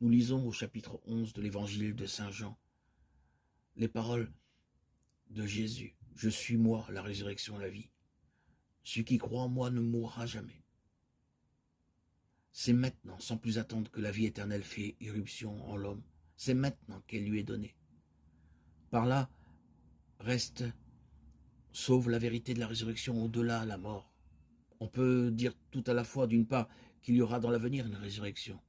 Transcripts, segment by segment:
Nous lisons au chapitre 11 de l'évangile de Saint Jean les paroles de Jésus. « Je suis moi, la résurrection et la vie. Celui qui croit en moi ne mourra jamais. » C'est maintenant, sans plus attendre, que la vie éternelle fait irruption en l'homme. C'est maintenant qu'elle lui est donnée. Par là, reste, sauve la vérité de la résurrection au-delà de la mort. On peut dire tout à la fois, d'une part, qu'il y aura dans l'avenir une résurrection,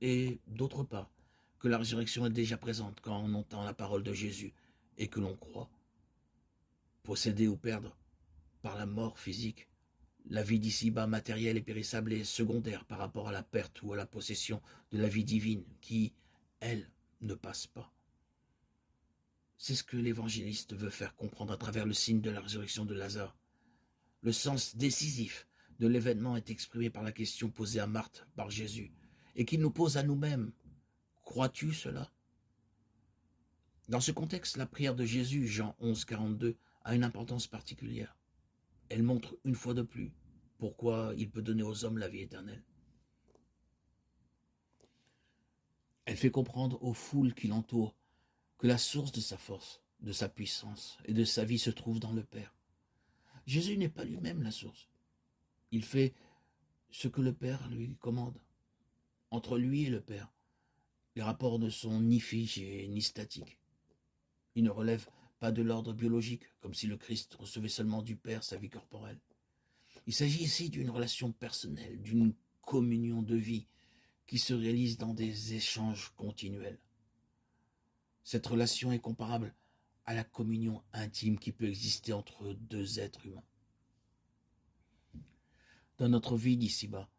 et d'autre part, que la résurrection est déjà présente quand on entend la parole de Jésus et que l'on croit. Posséder ou perdre par la mort physique, la vie d'ici-bas matérielle et périssable est secondaire par rapport à la perte ou à la possession de la vie divine qui, elle, ne passe pas. C'est ce que l'évangéliste veut faire comprendre à travers le signe de la résurrection de Lazare. Le sens décisif de l'événement est exprimé par la question posée à Marthe par Jésus et qu'il nous pose à nous-mêmes. Crois-tu cela? Dans ce contexte, la prière de Jésus, Jean 11, 42, a une importance particulière. Elle montre une fois de plus pourquoi il peut donner aux hommes la vie éternelle. Elle fait comprendre aux foules qui l'entourent que la source de sa force, de sa puissance et de sa vie se trouve dans le Père. Jésus n'est pas lui-même la source. Il fait ce que le Père lui commande. Entre lui et le Père, les rapports ne sont ni figés ni statiques. Ils ne relèvent pas de l'ordre biologique, comme si le Christ recevait seulement du Père sa vie corporelle. Il s'agit ici d'une relation personnelle, d'une communion de vie qui se réalise dans des échanges continuels. Cette relation est comparable à la communion intime qui peut exister entre deux êtres humains. Dans notre vie d'ici-bas,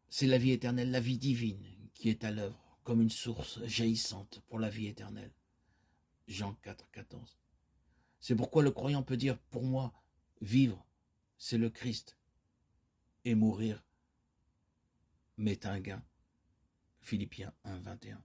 c'est la vie éternelle, la vie divine qui est à l'œuvre comme une source jaillissante pour la vie éternelle. Jean 4, 14. C'est pourquoi le croyant peut dire, pour moi, vivre, c'est le Christ, et mourir m'est un gain. Philippiens 1, 21.